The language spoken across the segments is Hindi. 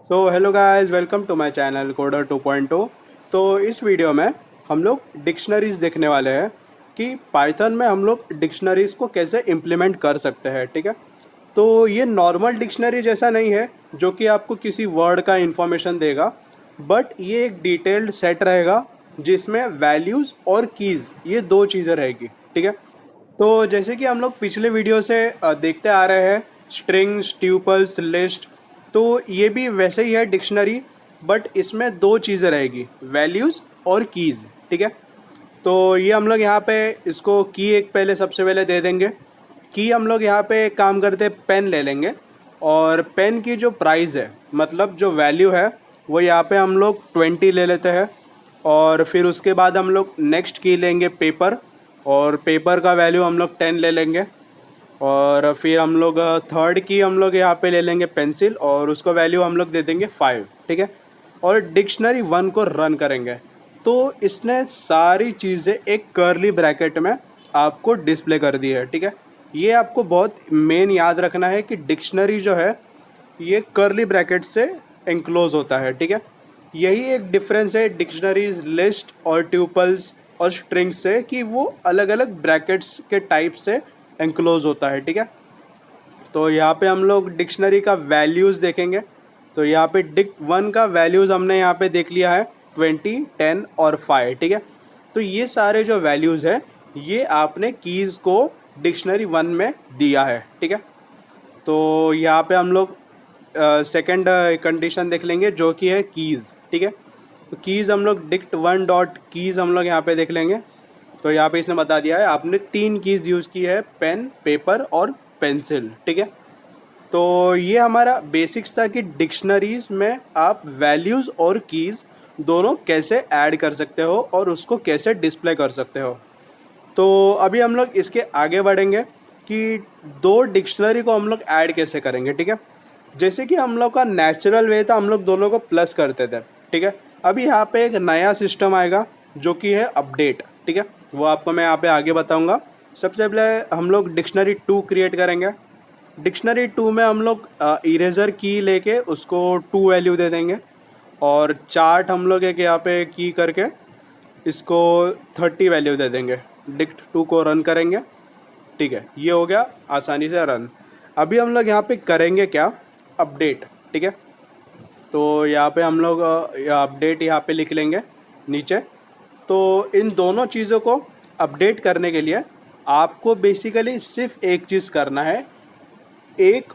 तो hello guys, welcome to my channel coder 2.0। तो इस वीडियो में हम लोग डिक्शनरीज देखने वाले हैं कि पाइथन में हम लोग डिक्शनरीज को कैसे इम्प्लीमेंट कर सकते हैं। ठीक है, तो ये नॉर्मल डिक्शनरी जैसा नहीं है जो कि आपको किसी वर्ड का इंफॉर्मेशन देगा, बट ये एक डिटेल्ड सेट रहेगा जिसमें वैल्यूज़ और कीज़ ये दो चीज़ें रहेगी। ठीक है, तो जैसे कि हम लोग पिछले वीडियो से देखते आ रहे हैं, स्ट्रिंग्स, ट्यूपल्स, लिस्ट, तो ये भी वैसे ही है डिक्शनरी, बट इसमें दो चीज़ें रहेगी, वैल्यूज़ और कीज़। ठीक है, तो ये हम लोग यहाँ पे इसको की एक पहले सबसे पहले दे देंगे। की हम लोग यहाँ पे एक काम करते पेन ले लेंगे, और पेन की जो प्राइस है, मतलब जो वैल्यू है, वो यहाँ पे हम लोग 20 ले लेते हैं। और फिर उसके बाद हम लोग नेक्स्ट की लेंगे पेपर, और पेपर का वैल्यू हम लोग 10 ले लेंगे। और फिर हम लोग थर्ड की हम लोग यहाँ पे ले लेंगे पेंसिल, और उसको वैल्यू हम लोग दे देंगे 5। ठीक है, और डिक्शनरी 1 को रन करेंगे तो इसने सारी चीज़ें एक कर्ली ब्रैकेट में आपको डिस्प्ले कर दी है। ठीक है, ये आपको बहुत मेन याद रखना है कि डिक्शनरी जो है ये कर्ली ब्रैकेट से एंक्लोज होता है। ठीक है, यही एक डिफरेंस है डिक्शनरीज, लिस्ट और ट्यूपल्स और स्ट्रिंग्स से, कि वो अलग अलग ब्रैकेट्स के टाइप से एंक्लोज होता है। ठीक है, तो यहाँ पे हम लोग डिक्शनरी का वैल्यूज़ देखेंगे। तो यहाँ पे डिक 1 का वैल्यूज़ हमने यहाँ पे देख लिया है 20, 10 और 5। ठीक है, तो ये सारे जो वैल्यूज़ है ये आपने कीज़ को डिक्शनरी 1 में दिया है। ठीक है, तो यहाँ पे हम लोग सेकेंड कंडीशन देख लेंगे जो कि है कीज़। ठीक है, तो कीज़ हम लोग डिक्ट 1 डॉट कीज़ हम लोग यहाँ पे देख लेंगे। तो यहाँ पे इसने बता दिया है आपने 3 कीज़ यूज़ की है, पेन, पेपर और पेंसिल। ठीक है, तो ये हमारा बेसिक्स था कि डिक्शनरीज में आप वैल्यूज़ और कीज़ दोनों कैसे ऐड कर सकते हो और उसको कैसे डिस्प्ले कर सकते हो। तो अभी हम लोग इसके आगे बढ़ेंगे कि दो डिक्शनरी को हम लोग ऐड कैसे करेंगे। ठीक है, जैसे कि हम लोग का नेचुरल वे था, हम लोग दोनों को प्लस करते थे। ठीक है, अभी यहाँ पे एक नया सिस्टम आएगा जो कि है अपडेट। ठीक है, वो आपको मैं यहाँ पे आगे बताऊँगा। सबसे पहले हम लोग डिक्शनरी 2 क्रिएट करेंगे। डिक्शनरी 2 में हम लोग इरेज़र की लेके उसको 2 वैल्यू दे देंगे, और चार्ट हम लोग एक यहाँ पे की करके इसको 30 वैल्यू दे देंगे। डिक्ट 2 को रन करेंगे। ठीक है, ये हो गया आसानी से रन। अभी हम लोग यहाँ पे करेंगे क्या, अपडेट। ठीक है, तो यहाँ पे हम लोग अपडेट यहाँ पे लिख लेंगे नीचे। तो इन दोनों चीज़ों को अपडेट करने के लिए आपको बेसिकली सिर्फ एक चीज़ करना है, एक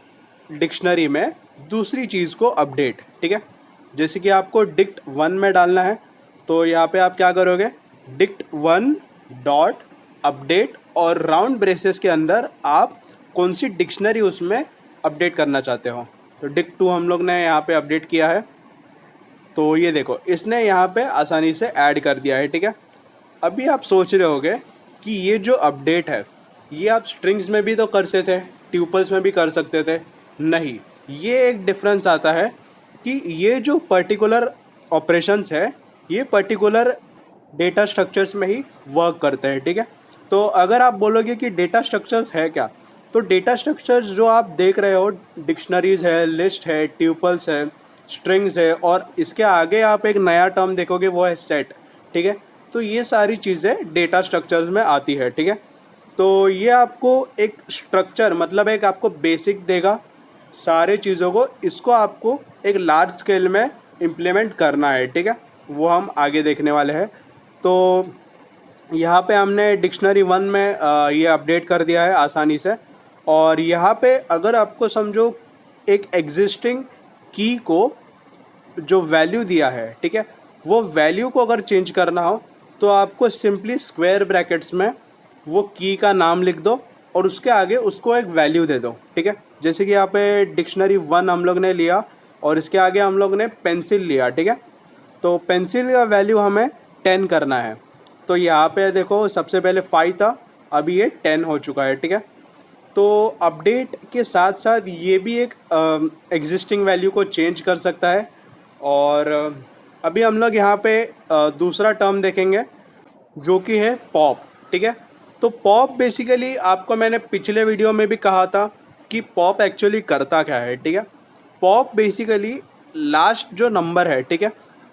डिक्शनरी में दूसरी चीज़ को अपडेट। ठीक है, जैसे कि आपको डिक्ट 1 में डालना है, तो यहाँ पे आप क्या करोगे, डिक्ट 1 डॉट अपडेट, और राउंड ब्रेसेस के अंदर आप कौन सी डिक्शनरी उसमें अपडेट करना चाहते हो। तो डिक्ट 2 हम लोग ने यहाँ पे अपडेट किया है, तो ये देखो इसने यहाँ पे आसानी से ऐड कर दिया है। ठीक है, अभी आप सोच रहे होगे कि ये जो अपडेट है ये आप स्ट्रिंग्स में भी तो कर सकते थे, ट्यूपल्स में भी कर सकते थे। नहीं, ये एक डिफरेंस आता है कि ये जो पर्टिकुलर ऑपरेशंस है ये पर्टिकुलर डेटा स्ट्रक्चर्स में ही वर्क करते हैं। ठीक है, तो अगर आप बोलोगे कि डेटा स्ट्रक्चर्स है क्या, तो डेटा स्ट्रक्चर्स जो आप देख रहे हो, डिक्शनरीज है, लिस्ट है, ट्यूपल्स है, स्ट्रिंग्स है, और इसके आगे आप एक नया टर्म देखोगे वो है सेट। ठीक है, तो ये सारी चीज़ें डेटा स्ट्रक्चर्स में आती है। ठीक है, तो ये आपको एक स्ट्रक्चर, मतलब एक आपको बेसिक देगा सारे चीज़ों को, इसको आपको एक लार्ज स्केल में इम्प्लीमेंट करना है। ठीक है, वो हम आगे देखने वाले हैं। तो यहाँ पे हमने डिक्शनरी 1 में ये अपडेट कर दिया है आसानी से। और यहाँ पे अगर आपको समझो एक एग्जिस्टिंग की को जो वैल्यू दिया है, ठीक है, वो वैल्यू को अगर चेंज करना हो तो आपको सिंपली स्क्वायर ब्रैकेट्स में वो की का नाम लिख दो और उसके आगे उसको एक वैल्यू दे दो। ठीक है, जैसे कि यहाँ पे डिक्शनरी 1 हम लोग ने लिया और इसके आगे हम लोग ने पेंसिल लिया। ठीक है, तो पेंसिल का वैल्यू हमें 10 करना है। तो यहाँ पे देखो सबसे पहले 5 था, अभी ये 10 हो चुका है। ठीक है, तो अपडेट के साथ साथ ये भी एक एग्जिस्टिंग वैल्यू को चेंज कर सकता है। और अभी हम लोग यहाँ पे दूसरा टर्म देखेंगे जो कि है पॉप। ठीक है, तो पॉप बेसिकली आपको मैंने पिछले वीडियो में भी कहा था कि पॉप एक्चुअली करता क्या है। ठीक है, पॉप बेसिकली लास्ट जो नंबर है, ठीक है,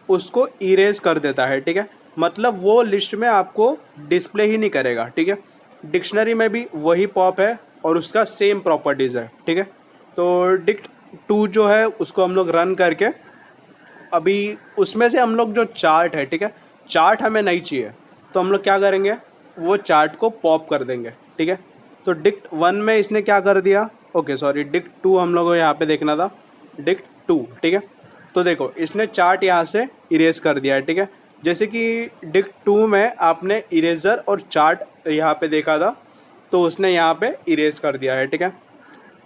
उसको इरेज कर देता है, ठीक है। मतलब वो लिस्ट में आपको डिस्प्ले ही नहीं करेगा, ठीक है। डिक्शनरी में भी वही पॉप है और उसका सेम प्रॉपर्टीज़ है, ठीक है। तो डिक्ट 2 जो है उसको हम लोग रन करके अभी उसमें से हम लोग जो चार्ट है, ठीक है, चार्ट हमें नहीं चाहिए, तो हम लोग क्या करेंगे, वो चार्ट को पॉप कर देंगे, ठीक है। तो डिक्ट 1 में इसने क्या कर दिया, ओके सॉरी, डिक्ट 2 हम लोग को यहाँ पे देखना था, डिक्ट 2, ठीक है। तो देखो इसने चार्ट यहाँ से इरेज कर दिया है, ठीक है। जैसे कि डिक्ट 2 में आपने इरेजर और चार्ट यहाँ पे देखा था, तो उसने यहाँ पे इरेज कर दिया है, ठीक है।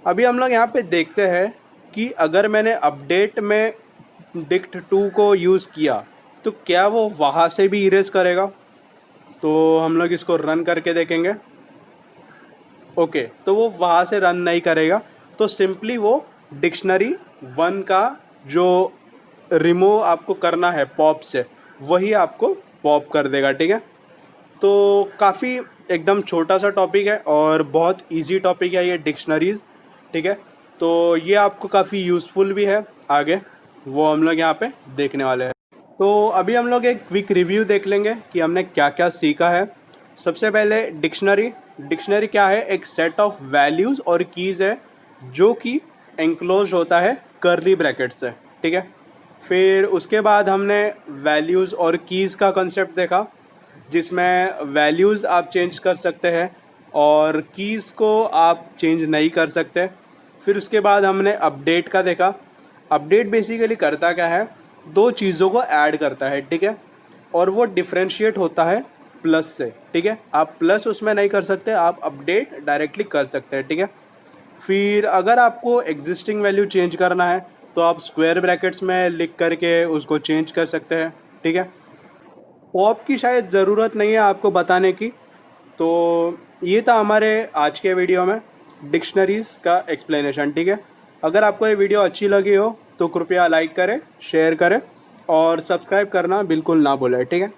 अभी हम लोग यहाँ पे देखते हैं कि अगर मैंने अपडेट में डिक्ट 2 को यूज़ किया तो क्या वो वहाँ से भी इरेज करेगा। तो हम लोग इसको रन करके देखेंगे। ओके, तो वो वहाँ से रन नहीं करेगा, तो सिंपली वो डिक्शनरी 1 का जो रिमूव आपको करना है पॉप से, वही आपको पॉप कर देगा, ठीक है। तो काफ़ी एकदम छोटा सा टॉपिक है और बहुत इजी टॉपिक है ये डिक्शनरीज़, ठीक है। तो ये आपको काफ़ी यूज़फुल भी है आगे, वो हम लोग यहाँ पे देखने वाले हैं। तो अभी हम लोग एक क्विक रिव्यू देख लेंगे कि हमने क्या क्या सीखा है। सबसे पहले डिक्शनरी क्या है, एक सेट ऑफ वैल्यूज़ और कीज़ है जो कि एंक्लोज होता है कर्ली ब्रैकेट से, ठीक है। फिर उसके बाद हमने वैल्यूज़ और कीज़ का कंसेप्ट देखा, जिसमें वैल्यूज़ आप चेंज कर सकते हैं और कीज़ को आप चेंज नहीं कर सकते। फिर उसके बाद हमने अपडेट का देखा। अपडेट बेसिकली करता क्या है, दो चीज़ों को ऐड करता है, ठीक है, और वो डिफ्रेंशिएट होता है प्लस से, ठीक है। आप प्लस उसमें नहीं कर सकते, आप अपडेट डायरेक्टली कर सकते हैं, ठीक है। फिर अगर आपको एग्जिस्टिंग वैल्यू चेंज करना है तो आप स्क्वायर ब्रैकेट्स में लिख करके उसको चेंज कर सकते हैं, ठीक है। पॉप की शायद ज़रूरत नहीं है आपको बताने की। तो ये था हमारे आज के वीडियो में डिक्शनरीज़ का एक्सप्लेनेशन, ठीक है। अगर आपको ये वीडियो अच्छी लगी हो तो कृपया लाइक करें, शेयर करें और सब्सक्राइब करना बिल्कुल ना भूलें, ठीक है।